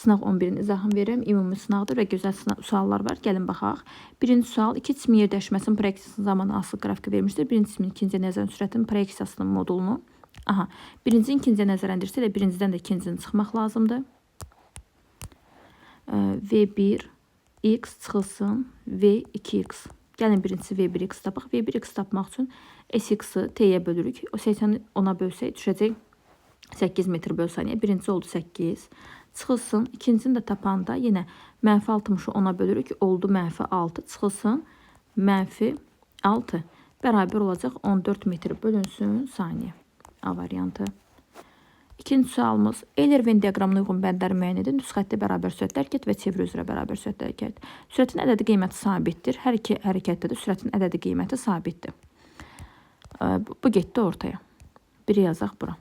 Sınaq 11-in izahını verirəm. Ümumi sınaqdır və gözəl suallar var. Gəlin baxaq. Birinci sual, iki cismin yerləşməsinin proyeksiyasının zamanı asılı qrafiki vermişdir. Birinci cismin ikinciyə nəzərən sürətinin proyeksiyasının modulunu. Aha, birincinin ikinciyə nəzərəndirsə də birincidən də ikincini çıxmaq lazımdır. V1 x çıxılsın V2x. Gəlin birincisi V1x tapaq. V1x tapmaq üçün sx-ı t'yə bölürük. O 80-i 10-a bölsək düşəcək 8 metr böl saniyə. Birincisi oldu 8. Çıxılsın. İkincisini də tapanda yenə mənfi 60-ı 10-a bölürük. Oldu mənfi 6. Çıxılsın. Mənfi 6. Bərabər olacaq 14 metr bölünsün saniyə. A variantı. İkinci sualımız. Euler-Venn diaqramına uyğun bəndləri müəyyən edin. Düz xəttə bərabər sürətli hərəkət və çeviri üzrə bərabər sürətli hərəkət. Sürətin ədədi qiyməti sabitdir. Hər iki hərəkətdə də sürətin ədədi qiyməti sabitdir. Bu getdi ortaya. Biri yazaq bura.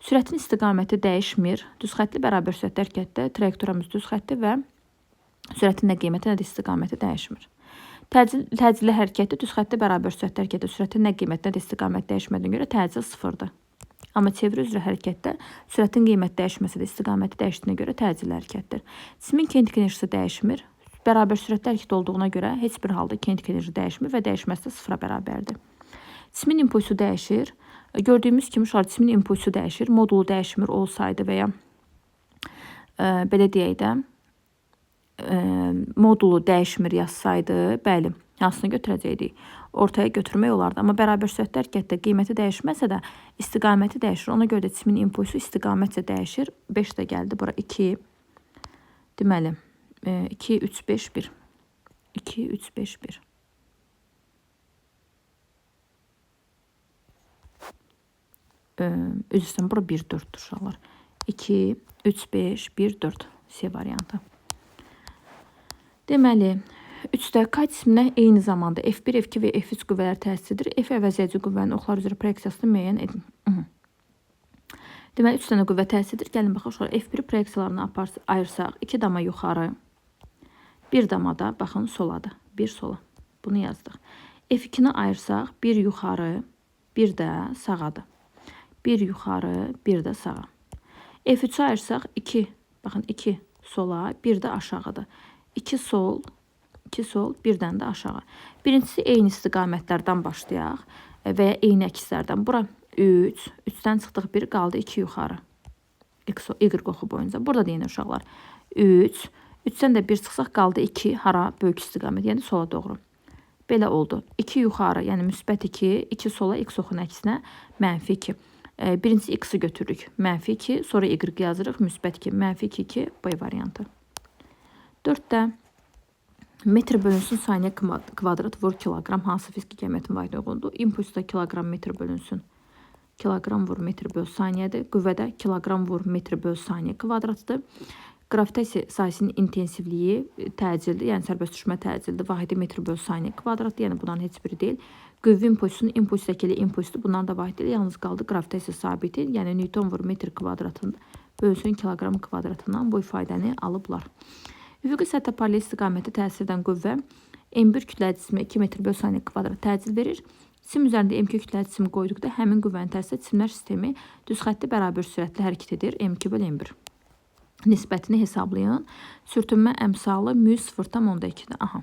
Sürətin istiqaməti dəyişmir. Düz xəttli bərabər sürətli hərəkətdə trayektoriyamız düz xətti və sürətin nə qiyməti, nə də istiqaməti dəyişmir. Təcilli hərəkətdə düz xəttli bərabər sürətli hərəkətdə sürətin nə qiyməti, nə də istiqaməti dəyişmədiyinə görə təcil sıfırdır. Amma çeviri üzrə hərəkətdə sürətin qiyməti dəyişməsə də istiqaməti dəyişdiyinə görə təcil hərəkətdir. Cismin kinetik enerjisi dəyişmir. Bərabər sürətli hərəkət olduğuna görə heç bir halda kinetik enerji dəyişmir və dəyişməsi də sıfıra bərabərdir. Cismin impulsu dəyişir. Gördüyümüz kimi cismin impulsu dəyişir. Modulu dəyişmir olsaydı və ya belə deyək də modulu dəyişmir yazsaydı, bəli, hansını götürəcəkdik? Ortaya götürmək olardı. Amma bərabər sürətli hərəkətdə qiyməti dəyişməsə də istiqaməti dəyişir. Ona görə də cismin impulsu istiqamətcə dəyişir. 5 də gəldi. Bura 2. Deməli, 2, 3, 5, 1. 2, 3, 5, 1. Üzr istəyirəm, bura 1, 4-dür uşaqlar. 2, 3, 5, 1, 4. C variantı. Deməli, 3-də K cisminə eyni zamanda F1, F2 və F3 qüvvələr təsirdir. F əvəzləyici qüvvənin oxlar üzrə proyeksiyasını müəyyən edin. Deməli, 3 dənə qüvvə təsirdir. Gəlin baxaq, F1 proyeksiyalarını ayırsaq, 2 dama yuxarı, 1 dama da, baxın, soladır. 1 sola. Bunu yazdıq. F2-ni ayırsaq, 1 yuxarı, 1 də sağadır. 1 yuxarı, 1 də sağa. F3-ü ayırsaq, 2, baxın, 2 sola, 1 də aşağıdır. 2 sol, 1 dən də aşağı. Birincisi eyni istiqamətlərdən başlayaq və ya eyni əkslərdən. Bura 3, 3-dən çıxdıq 1, qaldı 2 yuxarı. Y oxu boyunca. Burada da yenə uşaqlar 3, 3-dən də 1 çıxsaq qaldı 2, hara böyük istiqamət, yəni sola doğru. Belə oldu. 2 yuxarı, yəni müsbət 2, 2 sola, x oxunun əksinə mənfi 2. Birincisi x-i götürürük, mənfi 2, sonra y yazırıq, müsbət 2, mənfi 2, 2, B variantı. 4-də metr bölünsün saniyə kvadrat vur kilogram hansı fiziki qiymətin vahidinə uyğundur? İmpulsda kilogram metr bölünsün. Kilogram vur metr böl saniyədir. Qüvvədə kilogram vur metr böl saniyə kvadratıdır. Gravitasiya sahəsinin intensivliyi təcildir, yəni sərbəst düşmə təcildir. Vahidi metr böl saniyə kvadratdır, yəni bunların heç biri deyil. Qüvvə impulsunun impulsdəki impulsdur. Bunların da vahidi yalnız qaldı gravitasiya sabiti, yəni Newton vur metr kvadratını bölsün kilogram kvadratından bu ifadəni alıblar. Üfüqi səthə paralel istiqaməti təsirdən qüvvə M1 kütləli cismə 2 metr böl saniyə kvadrat təcil verir. Cisim üzərində M2 kütləli cismi qoyduqda həmin qüvvənin təsirində cisimlər sistemi düz xətti bərabər sürətli hərəkət edir. M2 böl M1. Nisbətini hesablayın. Sürtünmə əmsalı μ 0,2-dir. Aha.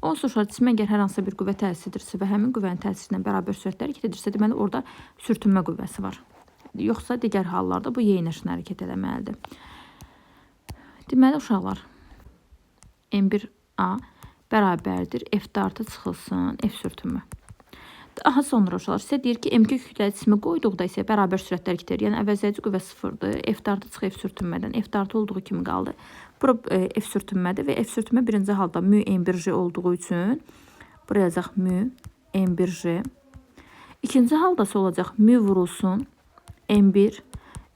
Onsuz sonra cisimə əgər hər hansısa bir qüvvə təsirdirsə və həmin qüvvənin təsirindən bərabər sürətli hərəkət edirsə, deməli orada sürtünmə qüvvəsi var. Yoxsa digər hallarda bu Y ilə hərəkət eləməlidir. Deməli uşaqlar, M1A bərabərdir. F artı çıxılsın, F sürtünmə. Daha sonra uşaqlar sizə deyir ki, M2 kütləli cismi qoyduqda isə bərabər sürətlə hərəkət edir. Yəni əvəzləyici qüvvə 0-dır. F artı çıx F sürtünmədən. F artı olduğu kimi qaldı. Bura F sürtünmədir və F sürtünmə birinci halda μ M1J olduğu üçün buraya yazaq μ M1J. İkinci halda isə olacaq μ vurulsun M1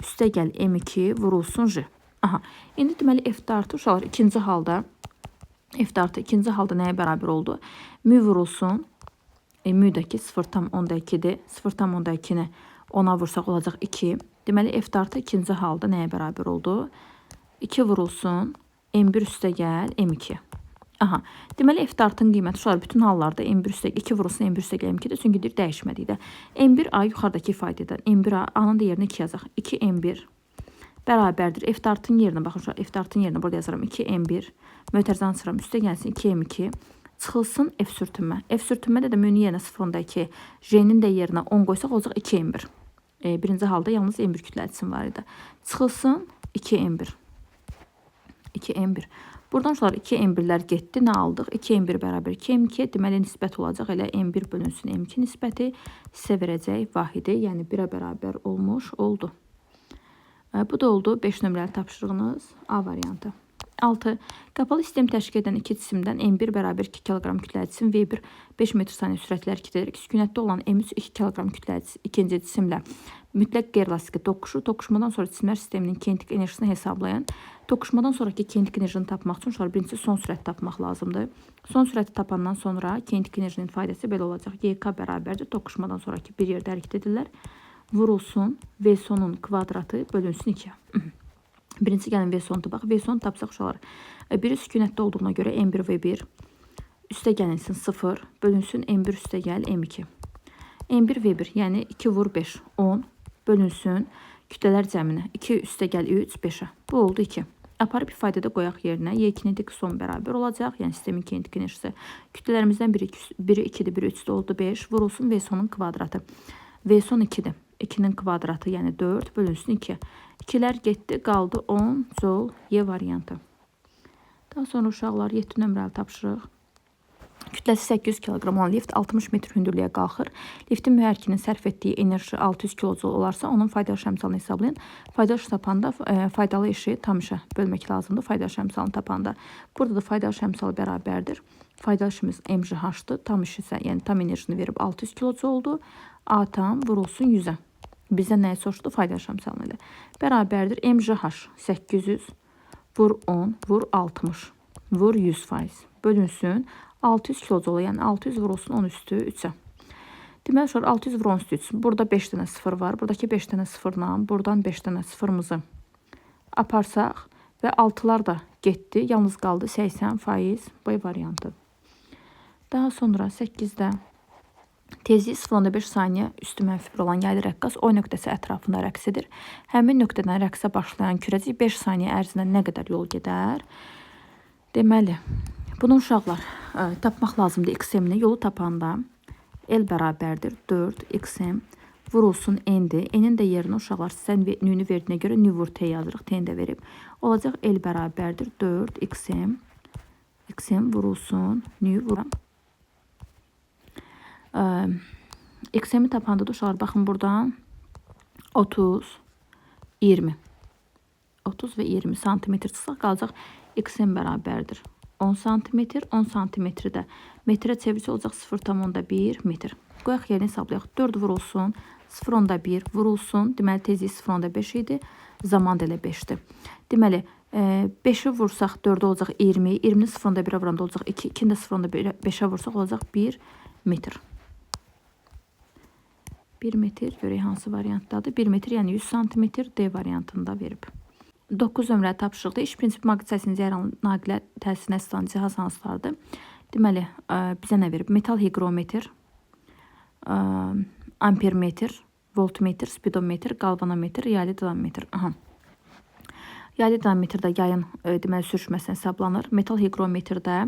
üstə gəl M2 vurulsun J. Aha. İndi deməli F artı uşaqlar ikinci halda nəyə bərabər oldu? μ vurulsun μ-dəki 0,2-dir. 0,2-ni 10-a vursaq olacaq 2. Deməli F artı ikinci halda nəyə bərabər oldu? 2 vurulsun M1 üstə gəl M2. Aha. Deməli F artın qiyməti uşaqlar bütün hallarda M1 üstə 2 vurulsun M1 üstə gəl M2-dir. Çünki deyir dəyişmədikdə. M1A yuxarıdakı ifadədən M1A A-nın da yerinə 2 yazaq. 2 M1 bərabərdir. F-dartın yerinə, baxın şu F-dartın yerinə burada yazıram 2M1. Mötərizanı sıram, üstə gəlsin 2M2. Çıxılsın F sürtünmə. F sürtünmədə də münü yerinə 0.2, J-nin də yerinə 10 qoysaq olacaq 2M1. Birinci halda yalnız M1 kütləcisi var idi. Çıxılsın 2M1. 2M1. Buradan sonra 2M1'lər getdi. Nə aldıq? 2M1 bərabər 2M2. Deməli, nisbət olacaq. Elə M1 bölünsün M2 nisbəti sizə verəcək vahidi. Yəni, 1-ə bərabər olmuş oldu. Bu da oldu 5 nömrəli tapşırığınız A variantı. 6. Qapalı sistem təşkil edən iki cisimdən M1 bərabər 2 kg kütləcisin V1 5 metr saniyə sürətlə hərəkət edərək sükunətdə olan M3 2 kg kütləcisi ikinci cisimlə mütləq qeyri-lastik toqquşur. Toqquşmadan sonra cisimlər sisteminin kinetik enerjisini hesablayan, toqquşmadan sonraki kinetik enerjini tapmaq üçün sonra birincisi son sürəti tapmaq lazımdır. Son sürəti tapandan sonra kinetik enerjinin faydası belə olacaq. YK bərabərdir. Toqquşmadan sonraki bir yerdə hərəkət edirlər. Vurulsun V sonun kvadratı bölünsün 2. Birincisi gəlin V sonu tapaq. V sonu tapsaq uşaqlar. Biri sükunətdə olduğuna görə M1 V1 üstə gəlinsin 0 bölünsün M1 üstə gəl M2. M1 V1 yəni 2 vur 5 10 bölünsün kütlələr cəminə 2 üstə gəl 3 5'ə. Bu oldu 2. Aparıb ifadədə qoyaq yerinə Y kinetik son bərabər olacaq. Yəni sistemin kinetik enerjisi kütlələrimizdən biri 2'dir, biri 3'də oldu 5 vurulsun V sonun kvadratı. V son 2'dir. 2'nin kvadratı yəni 4 bölünsün 2. 2'lər getdi, qaldı 10 zol Y variantı. Daha sonra uşaqlar 7 nömrəli tapşırıq. Kütləsi 800 kg olan lift 60 metr hündürlüyə qalxır. Liftin mühərrikinin sərf etdiyi enerji 600 kJ olarsa, onun faydalı əmsalını hesablayın. Faydalı tapanda faydalı işi tam işə bölmək lazımdır. Faydalı əmsalını tapanda. Burada da faydalı əmsalı bərabərdir. Faydalı işimiz MJH-dır. Tam iş isə, yəni tam enerjini verib 600 kJ oldu. A tam vurulsun 100'ə. Bizə nəyi soruşdu? Faydalı əmsalını ilə. Bərabərdir. MJH 800 vur 10 vur 60 vur 100%. Bölünsün 600 kJ, yəni 600 vurulsun 10 üstü 3'ə. Deməli, sonra 600 vur 10 üstü 3. Burada 5 dənə 0 var. Buradakı 5 dənə 0-la buradan 5 dənə 0'mızı aparsaq və 6'lar da getdi. Yalnız qaldı 80% B variantı. Daha sonra 8'də tezliyi 0.5 saniyə üstü mənfi 1 olan yaylı rəqqas O nöqtəsi ətrafında rəqs edir. Həmin nöqtədən rəqsə başlayan kürəcik 5 saniyə ərzində nə qədər yol gedər? Deməli, bunu uşaqlar tapmaq lazımdır XM-ni. Yolu tapanda L bərabərdir 4 XM vurulsun N-dir. N-in də yerinə uşaqlar sən nünü verdiyinə görə nü vur T yazırıq. T-ni də verib. Olacaq L bərabərdir 4 XM. XM vurulsun nü vur. XM-i tapanda da uşaqlar baxın buradan 30, 20. 30 və 20 santimetr çıxsaq qalacaq XM bərabərdir 10 santimetr. 10 santimetri də metrə çevirsə olacaq 0,1 metr. Qoyaq yerinə hesablayaq. 4 vurulsun 0,1 vurulsun. Deməli tezliyi 0,5 idi. Zaman da elə 5'dir. Deməli 5'i vursaq 4 olacaq 20. 20'ni 0,1'ə vuranda olacaq 2. 2'ni də 0,5'ə vursaq olacaq 1 metr. 1 metr görək hansı variantdadır. 1 metr yəni 100 santimetr D variantında verib. 9 nömrəli tapşırıqda iş prinsipi maqnit cəryanı naqilə təsirinə əsasən cihaz hansılardır? Deməli, bizə nə verib? Metal higrometr, ampermetr, voltmetr, spidometr, galvanometr, yaylı dinamometr. Yaylı dinamometrdə yayın deməli sürüşməsinə hesablanır. Metal higrometrdə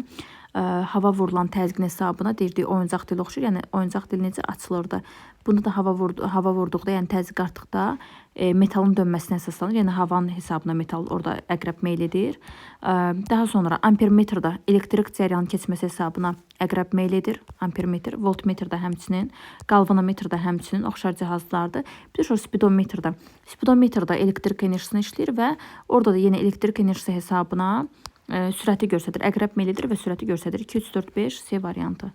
hava vurulan təzyiqin hesabına deyirdik oyuncaq dili oxşur. Yəni oyuncaq dili necə açılırdı? Bunda da hava vurduqda, yəni təzyiq artdıqda metalın dönməsinə əsaslanır. Yəni havanın hesabına metal orada əqrəb meyl edir. Daha sonra ampermetrdə elektrik cəryanın keçməsi hesabına əqrəb meyl edir. Ampermetr, voltmetrdə həmçinin, galvanometrdə həmçinin oxşar cihazlardır. Bir də sonra spidometrdə. Spidometrdə elektrik enerjisini işləyir və orada da yenə elektrik enerjisi hesabına sürəti göstərir. Əqrəb meyl edir və sürəti göstərir. 2, 3, 4, 5 C variantı.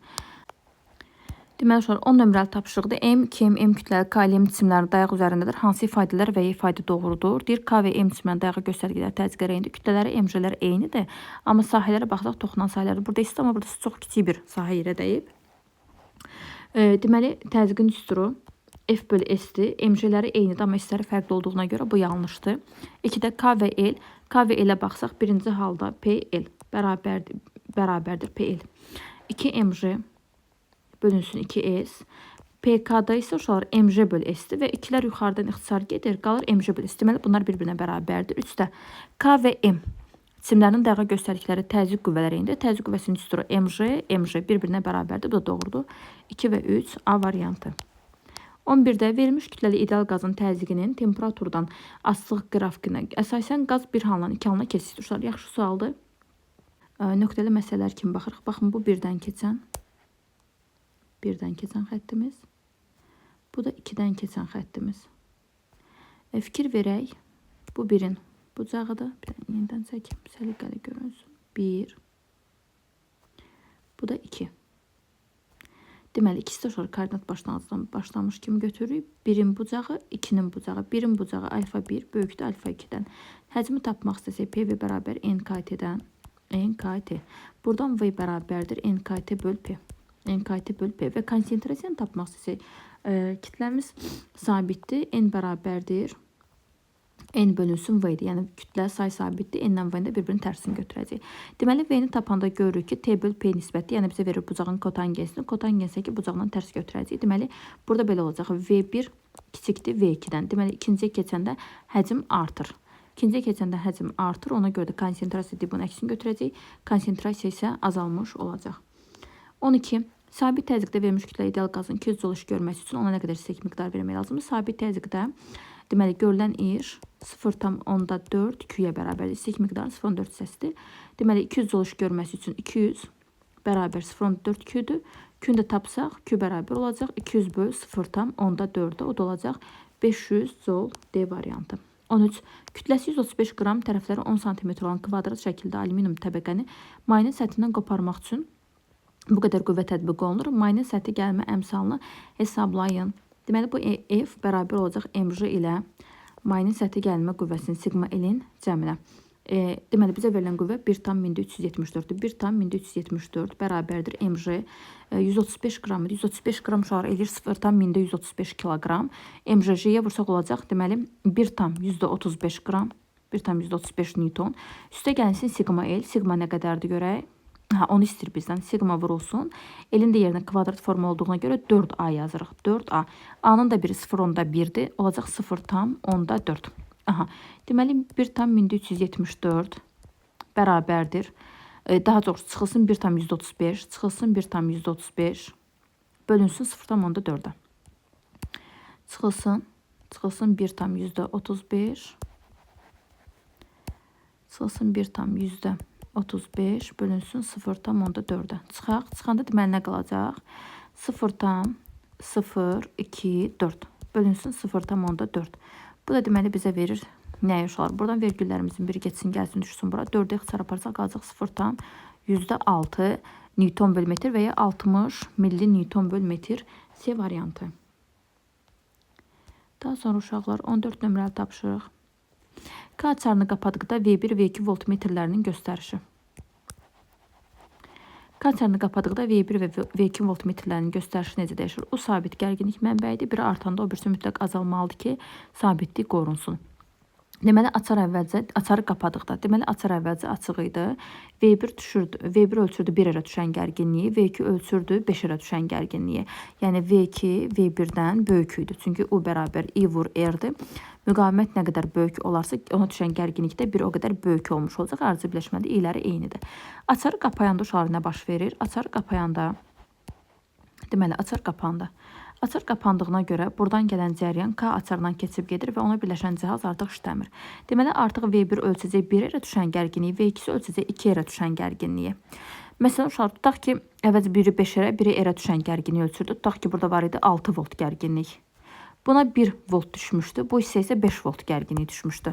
Deməli, sonra 10 nömrəli tapşırıqda M, 2M, M kütləli K ilə M cisimlərinin dayaq üzərindədir. Hansı ifadələr və ifadə doğrudur? Deyir, K və M cisimlərinin dayağı göstərgələri təzyiqlərə eynidir. Kütlələri MJ-lər eynidir. Amma sahələrə baxsaq toxunan sahələrdir. Burada isə amma burada çox kiçik bir sahə yerə dəyib. Deməli, təzyiqin düsturu F bölü S-dir. MJ-ləri eynidir, amma S-ləri fərqli olduğuna görə bu yanlışdır. 2-də K və L. K və L-ə baxsaq, birinci halda PL bərabərdir PL. 2 MJ bölünsün 2S. PK-da isə uşaqlar MJ böl S-dir və ikilər yuxarıdan ixtisar gedir, qalır MJ böl S. Deməli, bunlar bir-birinə bərabərdir. 3-də K və M cisimlərinin dayağa göstərdikləri təzyiq qüvvələri indi. Təzyiq qüvvəsinin cüsturu MJ bir-birinə bərabərdir. Bu da doğrudur. 2 və 3 A variantı. 11-də verilmiş kütləli ideal qazın təzyiqinin temperaturdan asılılıq qrafikinə əsasən qaz bir haldan 2 halına keçir. Uşaqlar, yaxşı sualdır. Nöqtəli məsələlər kimi baxırıq. Baxın, bu birdən keçən xəttimiz. Bu da 2-dən keçən xəttimiz. Fikir verək. Bu birin bucağıdır. Bir dənə yenidən çəkim. Səliqəli görünsün. 1. Bu da 2. Deməli, ikisi də uşaqlar koordinat başlanğıcından başlamış kimi götürürük. Birin bucağı, 2-nin bucağı. Birin bucağı alfa 1 böyükdür alfa 2-dən. Həcmi tapmaq istəsək PV bərabər NKT-dən. NKT. Buradan V bərabərdir NKT böl P. NKT böl P və konsentrasiyanı tapmaq istəsək kütləmiz sabitdir. N bərabərdir. N bölünsün V-dir. Yəni kütlə say sabitdir. N-lə V-nin də bir-birinin tərsini götürəcək. Deməli, V-ni tapanda görürük ki, T böl P nisbətdir. Yəni bizə verir bucağın kotangensini. Kotangensə ki, bucağından tərs götürəcək. Deməli, burada belə olacaq. V1 kiçikdir V2-dən. Deməli, ikinciyə keçəndə həcm artır. İkinciyə keçəndə həcm artır. Ona görə də konsentrasiya dibinin əksini götürəcək. Konsentrasiya isə azalmış olacaq. 12. Sabit təzyiqdə verilmiş kütlə ideal qazın 200 Joule iş görməsi üçün ona nə qədər istək miqdar vermək lazımdır? Sabit təzyiqdə deməli, görülən iş 0,4 Q-yə bərabərdir. İstək miqdarı 0,4 hissəsidir. Deməli, 200 Joule iş görməsi üçün 200 bərabər 0,4 Q-dür. Q-ni də tapsaq, Q bərabər olacaq. 200 böl 0,4-də o da olacaq 500 Joule D variantı. 13. Kütləsi 135 qram, tərəfləri 10 cm olan kvadrat şəkildə alüminium təbəqəni mayının səthindən qoparmaq üçün bu qədər qüvvə tətbiq olunur. Mayının səthi gəlmə əmsalını hesablayın. Deməli, bu F bərabər olacaq MJ ilə mayının səthi gəlmə qüvvəsinin sigma L-in cəminə. Deməli, bizə verilən qüvvə 1,374-dür. 1,374 bərabərdir MJ 135 qramdır. 135 qram uşaqlar edir 0,135 kiloqram. MJ-yə vursaq olacaq. Deməli, 1,35 qram, 1,35 Newton. Üstə gəlsin sigma L. Sigma nə qədərdir görək? Onu istir bizdən. Sigma vurulsun. Elin də yerinə kvadrat forma olduğuna görə 4A yazırıq. 4A. A-nın da biri 0,1-dir. Olacaq 0,4. Deməli, 1,374 bərabərdir. Daha çox çıxılsın 1,135. Çıxılsın 1,135. Bölünsün 0,4-ə. Çıxılsın 1,135. Çıxılsın 1,135 bölünsün 0,4-ə. Çıxanda deməli nə qalacaq? 0,024 bölünsün 0,4. Bu da deməli bizə verir nəyə uşaqlar? Buradan vergüllərimizin biri geçsin, gəlsin, düşsün bura. 4-ə ixtisar aparsaq qalacaq 0,6 Newton böl metr və ya 60 milli Newton böl metr C variantı. Daha sonra uşaqlar 14 nömrəli tapışırıq. K açarını qapadıqda V1 və V2 voltmetrlərinin göstərişi. K açarını qapadıqda V1 və V2 voltmetrlərinin göstərişi necə dəyişir? O sabit gərginlik mənbəyidir. Biri artanda o birisi mütləq azalmalıdır ki, sabitlik qorunsun. Deməli, açarı qapadıqda, deməli, açar əvvəlcə açıq idi. V1 ölçürdü 1 ərə düşən gərginliyi, V2 ölçürdü 5 ərə düşən gərginliyi. Yəni, V2 V1-dən böyük idi. Çünki U bərabər I vur R-dir. Müqavimət nə qədər böyük olarsa, ona düşən gərginlik də bir o qədər böyük olmuş olacaq. Arıcı birləşmədə İləri eynidir. Açarı qapayanda uşaqlar nə baş verir? Açarı qapayanda, deməli, açar qapandı. Açar kapandığına görə buradan gələn cəryan K açardan keçib gedir və ona birləşən cihaz artıq işləmir. Deməli, artıq V1 ölçəcək 1 ərə düşən gərginliyi, V2 ölçəcək 2 ərə düşən gərginliyi. Məsələn, uşaqlar, tutaq ki, əvvəz biri 5 ərə, biri erə düşən gərginliyi ölçürdü. Tutaq ki, burada var idi 6 volt gərginlik. Buna 1 volt düşmüşdü, bu hissə isə 5 volt gərginliyi düşmüşdü.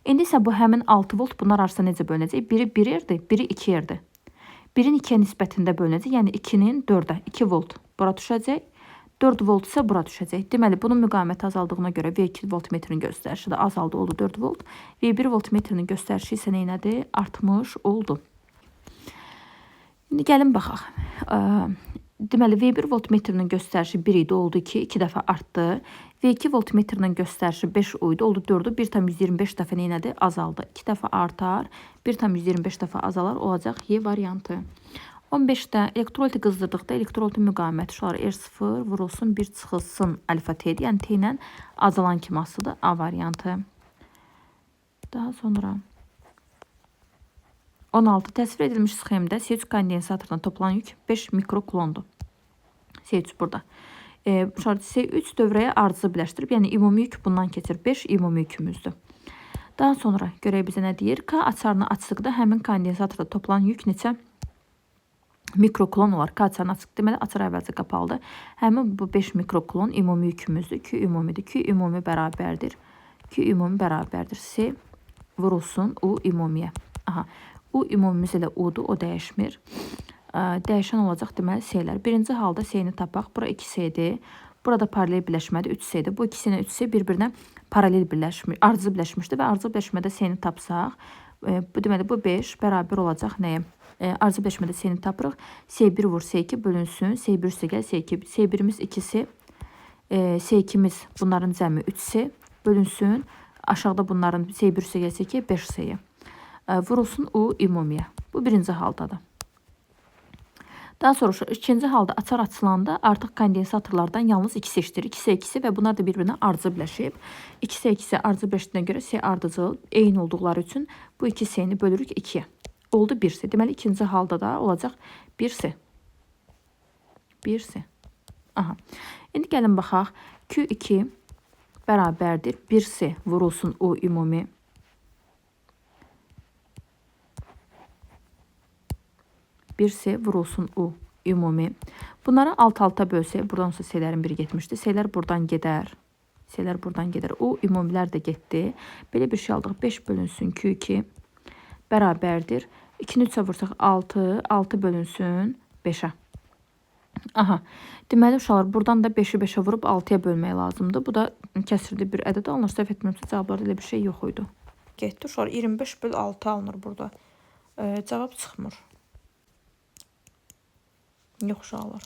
İndi isə bu həmin 6 volt bunlar arasında necə bölünəcək? Biri 1 erdir, biri 2 erdir. 1-in 2-yə nisbətində bölünəcək, yəni 2-nin 4-ə, 2 volt bura düşəcək. 4 volt isə bura düşəcək. Deməli, bunun müqaviməti azaldığına görə V2 voltmetrin göstərişi də azaldı, oldu 4 volt. V1 voltmetrinin göstərişi isə neynədir? Artmış oldu. İndi gəlin baxaq. Deməli, V1 voltmetrinin göstərişi 1 idi, oldu 2, 2 dəfə artdı. V2 voltmetrinin göstərişi 5 idi, oldu 4'ü, 1,125 dəfə neynədir? Azaldı. 2 dəfə artar, 1,125 dəfə azalar, olacaq Y variantı. 15-də elektroliti qızdırdıqda elektrolitin müqaviməti uşaqlar R0 vurulsun 1 çıxılsın alfa T-dir. Yəni T ilə azalan kimasıdır A variantı. Daha sonra 16. Təsvir edilmiş sxemdə C3 kondensatordan toplanan yük 5 mikrokulondur. C3 burada. C3 dövrəyə ardıcı birləşdirib, yəni ümumi yük bundan keçir. 5 ümumi yükümüzdür. Daha sonra görək bizə nə deyir? K açarını açdıqda həmin kondensatorda toplanan yük neçə mikrokulon olar? K açarını açıq deməli açar əvvəlcə qapalıdır. Həmin bu 5 mikrokulon ümumi yükümüzdür. Q ümumidir. Q ümumi bərabərdir. Q ümumi bərabərdir. C vurulsun U ümumiyə. Aha. U ümumimiz elə U'dur, o dəyişmir. Dəyişən olacaq deməli C-lər. Birinci halda C-ni tapaq. Bura 2C-dir. Burada paralel birləşmədir 3C-dir. Bu ikisi ilə 3C bir-birinə paralel birləşmiş, ardıcı birləşmişdir və ardıcı birləşmədə C-ni tapsaq, bu deməli bu 5 bərabər olacaq nəyə? Ardıcı birləşmədə C-ni tapırıq. C1 vur C2 bölünsün. C1 üstə gəl C2. C1-imiz 2C. C2-miz bunların cəmi 3C bölünsün. Aşağıda bunların C1 üstə gəl C2 5C-yə. Vurulsun U ümumiyə. Bu birinci haldadır. Daha sonra ikinci halda açar açılanda artıq kondensatorlardan yalnız 2 seçdir. 2C2 və bunlar da bir-birinə ardıcı birləşib. 2C2 ardıcı birləşdiyinə görə C ardıcıl eyni olduqları üçün bu 2C-ni bölürük 2-yə. Oldu 1C. Deməli ikinci halda da olacaq 1C. 1C. Aha. İndi gəlin baxaq. Q2 bərabərdir 1C vurulsun U ümumi. Bir C vurulsun U ümumi. Bunları alt-alta bölsək, buradan sonra C-lərin biri getmişdi. C-lər buradan gedər. C-lər buradan gedər. U ümumilər də getdi. Belə bir şey aldıq. 5 bölünsün Q2 bərabərdir. 2-ni 3-ə vursaq 6. 6 bölünsün 5-ə. Aha. Deməli uşaqlar buradan da 5-i 5-ə vurub 6-ya bölmək lazımdır. Bu da kəsirli bir ədəd alınır. Səhv etmirəmsə cavablarda elə bir şey yox idi. Getdi uşaqlar 25 böl 6 alınır burada. Cavab çıxmır. Yox uşaqlar.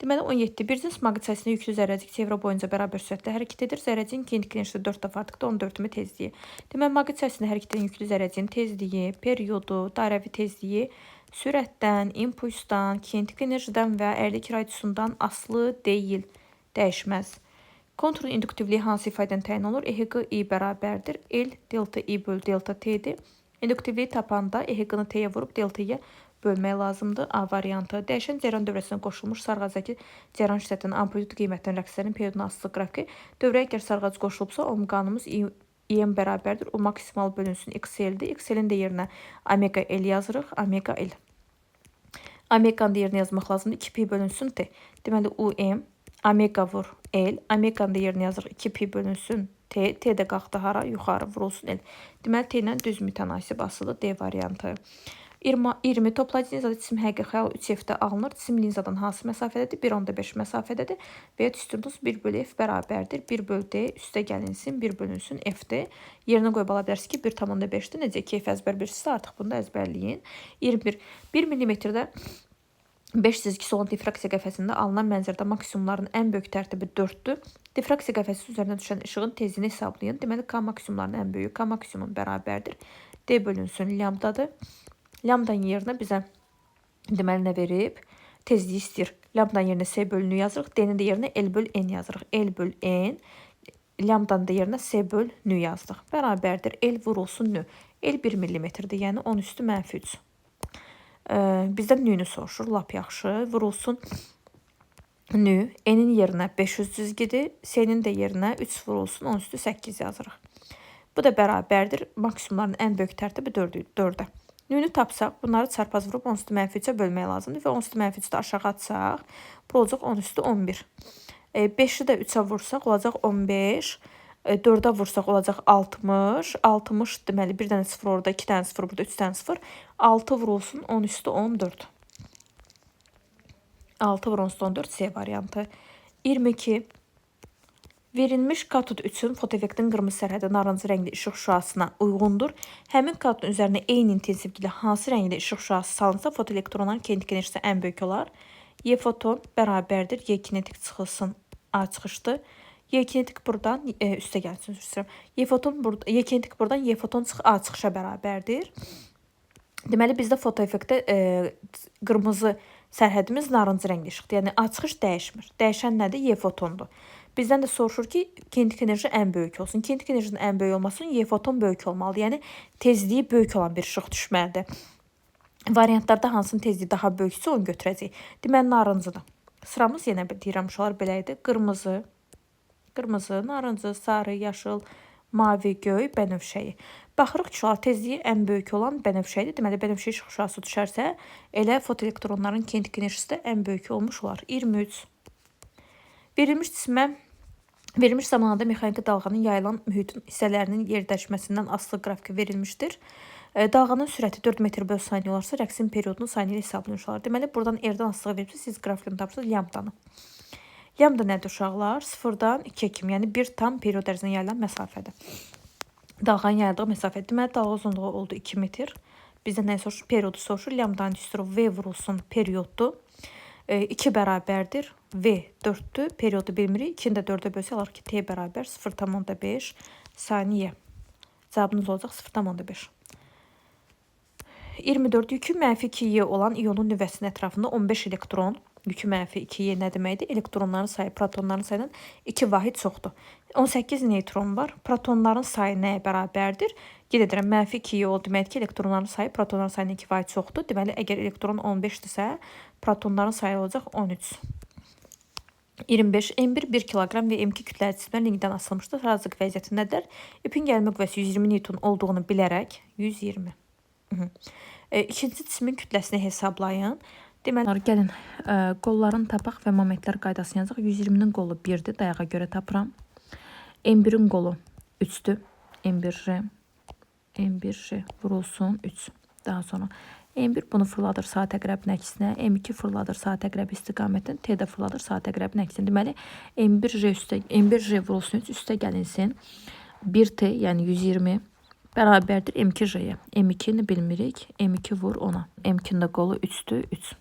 Deməli 17. Bir cins maqnit sahəsində yüklü zərrəcik çevrə boyunca bərabər sürətlə hərəkət edir. Zərrəciyin kinetik enerjisi 4 dəfə artıqda 14 tezliyi. Deməli maqnit sahəsində hərəkət edən yüklü zərrəciyin tezliyi, periodu, dairəvi tezliyi sürətdən, impulsdan, kinetik enerjidən və əyrilik radiusundan asılı deyil, dəyişməz. Konturun induktivliyi hansı ifadədən təyin olur? EHQ-I bərabərdir. L delta I böl delta T-dir. İnduktivliyi tapanda EHQ-nı T-yə vurub delta-yə bölmək lazımdır. A variantı. Dəyişən cəryan dövrəsinə qoşulmuş sarğacdakı cəryan şiddətinin amplitudu qiymətinin rəqslərinin perioduna asılı qrafiki. Dövrəyə əgər sarğac qoşulubsa, omqanımız IM bərabərdir. O maksimal bölünsün XL-dir. XL-in də yerinə omega L yazırıq. Omega L. Omeganın da yerinə yazmaq lazımdır. 2pi bölünsün T. Deməli UM omega vur L. Omeganın da yerinə yazırıq. 2pi bölünsün T. T də qalxdı hara? Yuxarı vurulsun L. Deməli T ilə düz mütənasib asılı D variantı. 20 toplayıcı linzada cisim həqiqi xəyal 3F-də alınır. Cisim linzadan hansı məsafədədir? 1,5 məsafədədir. Və ya düsturunuz 1 bölü F bərabərdir. 1 bölü D üstə gəlinsin, 1 bölünsün F-dir. Yerinə qoyub ala bilərsiniz ki, 1,5-dir. Necə ki, F əzbər bilirsinizsə, artıq bunu da əzbərləyin. 21. 1 mm-də 5 çizgisi olan diffraksiya qəfəsində alınan mənzərədə maksimumların ən böyük tərtibi 4-dür. Diffraksiya qəfəsi üzərinə düşən işığın tezliyini hesablayın. Deməli, K maksimumların ən böyüyü K maksimum bərabərdir. D bölünsün lambdadır. Lambdanın yerinə bizə deməli nə verib? Tezliyi istəyir. Lambdanın yerinə S bölünü yazırıq. D-nin də yerinə L böl N yazırıq. L böl N. Lambdanın da yerinə S böl N yazdıq. Bərabərdir. L vurulsun N. L 1 mm-dir. Yəni 10 üstü mənfi 3. Bizdən N-ni soruşur. Lap yaxşı. Vurulsun N. N-in yerinə 500 cizgidir. S-nin də yerinə 3 vurulsun 10 üstü 8 yazırıq. Bu da bərabərdir. Maksimumların ən böyük tərtibi 4-də. N-ni tapsaq, bunları çarpaz vurub 10 üstü mənfi 3-ə bölmək lazımdır. Və 10 üstü mənfi 3-də aşağı atsaq, bu olacaq 10 üstü 11. 5-i də 3-ə vursaq, olacaq 15. 4-ə vursaq, olacaq 60. 60 deməli, 1 dənə 0 orada, 2 dənə 0 burada, 3 dənə 0. 6 vurulsun 10 üstü 14. 6 vur 10 üstü 14 C variantı. 22. Verilmiş katod üçün fotoeffektin qırmızı sərhədi narıncı rəngli işıq şüasına uyğundur. Həmin katodun üzərinə eyni intensivliklə hansı rəngli işıq şüası salınsa fotoelektronların kinetik enerjisi ən böyük olar. Y foton bərabərdir. Y kinetik çıxılsın A çıxışdır. Y kinetik buradan üstə gəlsin. Y kinetik buradan Y foton çıx A çıxışa bərabərdir. Deməli, bizdə foto effektdə qırmızı sərhədimiz narıncı rəngli işıqdır. Yəni, açılış dəyişmir. Dəyişən nədir? Y fotondur. Bizdən də soruşur ki, kinetik enerji ən böyük olsun. Kinetik enerjinin ən böyük olması üçün Y foton böyük olmalıdır. Yəni, tezliyi böyük olan bir işıq düşməlidir. Variantlarda hansının tezliyi daha böyüksə onu götürəcəyik. Deməli, narıncıdır. Sıramız yenə deyirəm, uşaqlar belə idi. Qırmızı, narıncı, sarı, yaşıl, mavi, göy, bənövşəyi. Baxırıq ki, uşaqlar tezliyi ən böyük olan bənövşəyidir. Deməli, bənövşə işıq şüası düşərsə, elə fotoelektronların kinetik enerjisi də ən böyük olmuş olar. 23. Verilmiş zamanında mexaniki dalğanın yayılan mühitin hissələrinin yerləşməsindən asılı qrafiki verilmişdir. Dalğanın sürəti 4 metr bölü saniyə olarsa, rəqsin periodunun saniyə ilə hesablanır. Deməli, buradan R-dən asılı verilmişsə, siz qrafikini tapırsınız lambdanı. Lambda nədir uşaqlar? 0-dan 2-yə kimi, yəni 1 tam period ərzində yayılan məsafədir. Dalğanın yayıldığı məsafə. Deməli, dalğa uzunluğu oldu 2 metr. Bizdən nə soruşur? Periodu soruşur. Lambdanın üstü V vurulsun perioddur. 2 bərabərdir. V 4-dür. Periodu bilmirik. 2-ni də 4-ə bölsə alır ki, T bərabər 0,5 saniyə. Cavabınız olacaq 0,5. 24. Yükü mənfi 2Y olan iyonun nüvəsinin ətrafında 15 elektron. Yükü mənfi 2Y nə deməkdir? Elektronların sayı protonların sayından 2 vahid çoxdur. 18 neytron var. Protonların sayı nəyə bərabərdir? Qeyd edirəm, mənfi 2Y oldu deməkdir ki, elektronların sayı protonların sayından 2 vahid çoxdur. Deməli, əgər elektron 15-dirsə, protonların sayı olacaq 13. 25. M1 1 kiloqram və M2 kütləli cisimlər ringdən asılmışdır. Razılıq vəziyyəti nədir? İpin gəlmə qüvvəsi 120 newton olduğunu bilərək 120. İkinci cismin kütləsini hesablayın. Deməli, gəlin qolların tapaq və momentlər qaydasını yazacaq. 120-nin qolu 1-dir, dayağa görə tapıram. M1-in qolu 3-dür. M1J vurulsun 3. Daha sonra M1 bunu fırladır saat əqrəbin əksinə, M2 fırladır saat əqrəbi istiqamətin, T də fırladır saat əqrəbin əksinə. Deməli, M1J vurulsun 3 üstə gəlinsin. 1T, yəni 120 bərabərdir M2J-yə. M2-ni bilmirik, M2 vur ona. M2-nin də qolu 3-dür, 3.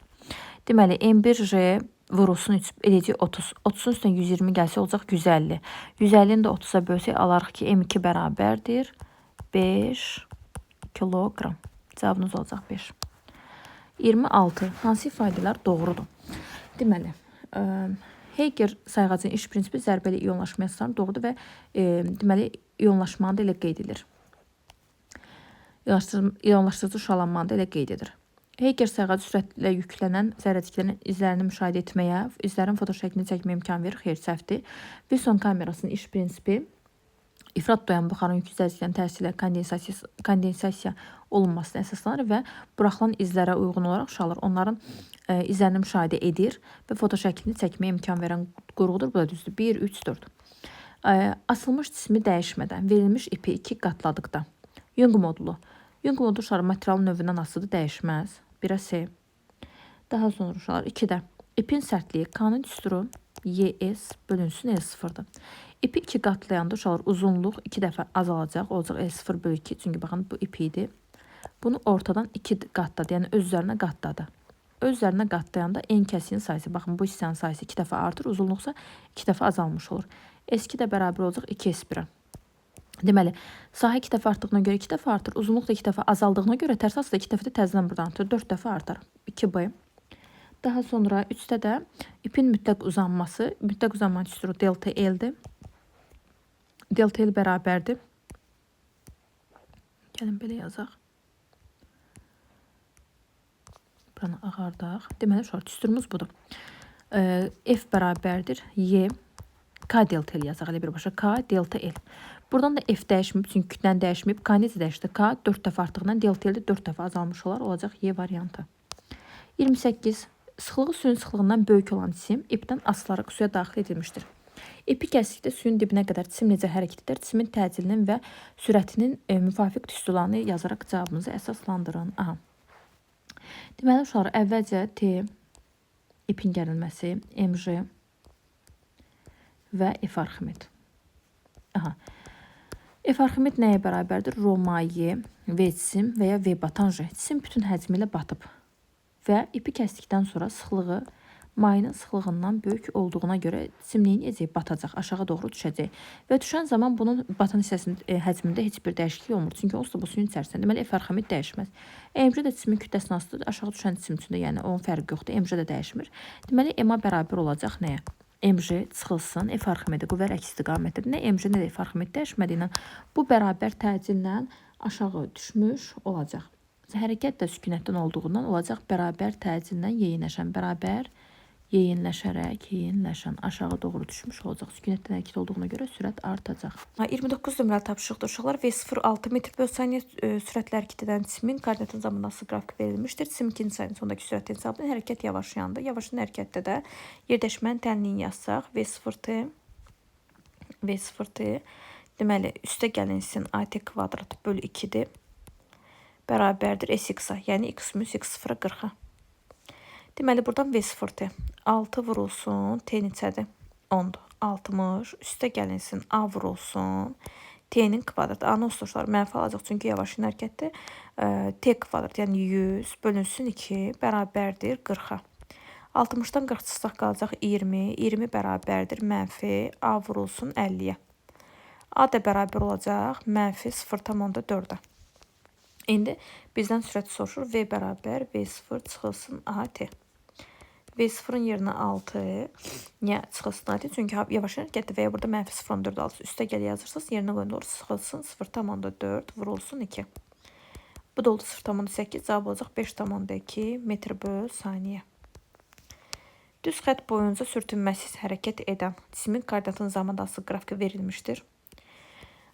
Deməli, M1J vurulsun 3, eləcək 30. 30-un üstünə 120 gəlsə olacaq 150. 150-ni də 30-a bölsək alarıq ki, M2 bərabərdir 5 kiloqram. Cavabınız olacaq 5. 26. Hansı ifadələr doğrudur? Deməli, Heyger sayğacının iş prinsipi zərbəli iyonlaşma yasaslarının doğrudur və deməli, iyonlaşmanı da elə qeyd edilir. İyonlaşdırıcı şualanmanı da elə qeyd edir. Heyger sayğacı sürətlə yüklənən zərrəciklərin izlərini müşahidə etməyə, izlərin fotoşəklini çəkməyə imkan verir. Xeyr, səhvdir. Wilson kamerasının iş prinsipi ifrat doyan buxarın yük zərrəciklərin təsirlə kondensasiya olunmasına əsaslanır və buraxılan izlərə uyğun olaraq uşaqlar onların izlərini müşahidə edir və fotoşəklini çəkməyə imkan verən qurğudur. Bu da düzdür. 1, 3, 4. Asılmış cismi dəyişmədən verilmiş ipi 2 qatladıqda. Yung modulu. Yung modulu uşaqlar materialın növündən asılıdır, dəyişməz. 1-ə S. Daha sonra uşaqlar 2-də. İpin sərtliyi K-nın düsturu YS bölünsün L0-dır. İpi 2 qatlayanda uşaqlar uzunluq 2 dəfə azalacaq. Olacaq L0/2. Çünki baxın bu ip idi. Bunu ortadan 2 qatladı. Yəni öz üzərinə qatladı. Öz üzərinə qatlayanda en kəsiyin sayısı. Baxın bu hissənin sayısı 2 dəfə artır. Uzunluqsa 2 dəfə azalmış olur. S2 də bərabər olacaq 2S1-ə. Deməli, sahə 2 dəfə artdığına görə 2 dəfə artır. Uzunluq da 2 dəfə azaldığına görə tərs asıda 2 dəfə də təzədən buradan artır. 4 dəfə artar. 2B. Daha sonra 3-də də ipin mütləq uzanması. Mütləq uzanma düsturu delta L-dir. Delta L bərabərdir. Gəlin belə yazaq. Buranı ağardaq. Deməli, düsturumuz budur. F bərabərdir. Y. K delta L yazaq. Elə birbaşa K delta L. Buradan da F dəyişməyib, çünki kütləni dəyişməyib. K necə dəyişdi? K 4 dəfə artıqdan delta L 4 dəfə azalmış olar. Olacaq Y variantı. 28. Sıxlığı suyun sıxlığından böyük olan cisim ipdən asılaraq suya daxil edilmişdir. İpi kəsikdə suyun dibinə qədər cisim necə hərəkət edir? Cisimin təcilinin və sürətinin müvafiq düsturlarını yazaraq cavabınızı əsaslandırın. Aha. Deməli, uşaqlar, əvvəlcə T, ipin gərilməsi, MJ və F Arximed. Aha. F Arximed nəyə bərabərdir? Rho maye, V cisim və ya V batan J. Cisim bütün həcmi ilə batıb və ipi kəsdikdən sonra sıxlığı mayının sıxlığından böyük olduğuna görə cisim neyəcək? Batacaq, aşağı doğru düşəcək. Və düşən zaman bunun batan hissəsinin həcmində heç bir dəyişiklik olmur. Çünki onsuz da bu suyun içərisində. Deməli, F arxamid dəyişməz. MC də cismin kütləsinin asılıdır. Aşağı düşən cisim üçün də, yəni onun fərqi yoxdur. MC də dəyişmir. Deməli, MA bərabər olacaq nəyə? MC çıxılsın, F arximidi qüvvələr əks istiqamətdədir. Nə MC, nə də F arximid dəyişmədiyindən bu bərabər təcillə aşağı düşmüş olacaq. Hərəkət də sükunətdən olduğundan olacaq bərabər təcillə yeyinləşən, bərabər yeyinləşən aşağı doğru düşmüş olacaq. Sükunətdən hərəkət olduğuna görə sürət artacaq. 29 nömrəli tapşırıqdır uşaqlar. V0 6 metr böl saniyə sürətlər kitleden cismin koordinatın zamanı asılı qrafik verilmişdir. Cisim ikinci sayının sondakı sürət hesabının hərəkət yavaşlayandı. Yavaşlayan hərəkətdə də yerləşmənin tənliyini yazsaq. V0T deməli üstə gəlinsin AT kvadrat bölü 2'dir. Bərabərdir SX-a, yəni X minus X0'a 40'a. Deməli, buradan V0T 6 vurulsun, T neçədir? 10'dur. 60 üstə gəlinsin A vurulsun, T'nin kvadratı. A nostuşlar mənfi alacaq, çünki yavaşın hərəkətdir. T kvadrat, yəni 100 bölünsün 2 bərabərdir 40'a. 60'dan 40 çıxsaq qalacaq 20. 20 bərabərdir mənfi A vurulsun 50'yə. A da bərabər olacaq mənfi 0,4'a. İndi bizdən sürəti soruşur. V bərabər V0 çıxılsın AT. V0'ın yerinə 6. Niyə çıxılsın AT? Çünki yavaş hərəkətdir və ya burada mənfi 0,4 alsın. Üstə gəl yazırsınız. Yerinə qoyun doğru çıxılsın 0,4 vurulsun 2. Bu da oldu 0,8. Cavab olacaq 5,2 metr böl saniyə. Düz xət boyunca sürtünməsiz hərəkət edən cismin koordinatının zamanında asılı qrafiki verilmişdir.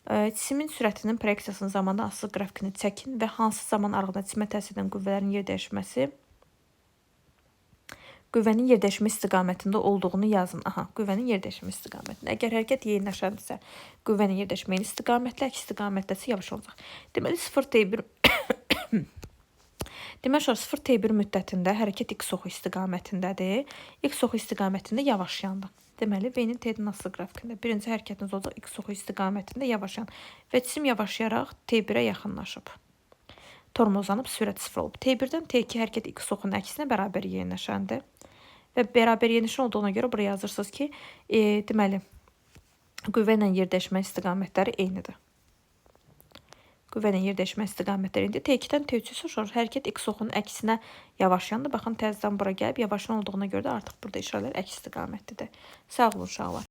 Cismin sürətinin proyeksiyasının zamanında asılı qrafikini çəkin və hansı zaman aralığında cisimə təsir edən qüvvələrin yer dəyişməsi qüvvənin yer dəyişmə istiqamətində olduğunu yazın. Aha, qüvvənin yer dəyişmə istiqamətində. Əgər hərəkət yeyinləşəndirsə, qüvvənin yer dəyişmə istiqamətlə, əks istiqamətdəsə yavaş olacaq. Deməli 0T1 Deməli 0T1 müddətində hərəkət X oxu istiqamətindədir. X oxu istiqamətində yavaşlayandı. Deməli, V-nin T-nin asılı qrafikində birinci hərəkətiniz olacaq X oxu istiqamətində yavaşlayan və cisim yavaşlayaraq T1'ə yaxınlaşıb. Tormozlanıb, sürət 0 olub. T1'dən T2 hərəkət X oxunun əksinə bərabər yeyinləşəndir. Və bərabər yeyinləşən olduğuna görə buraya yazırsınız ki, deməli, qüvvə ilə yer dəyişmə istiqamətləri eynidir. Qüvvə ilə yer dəyişmə istiqamətləri indi T2'dən T3'ə soruşur. Hərəkət X oxunun əksinə yavaşlayandı. Baxın, təzədən bura gəlib yavaşlayan olduğuna görə də artıq burada işarələr əks istiqamətlidir. Sağ olun uşaqlar.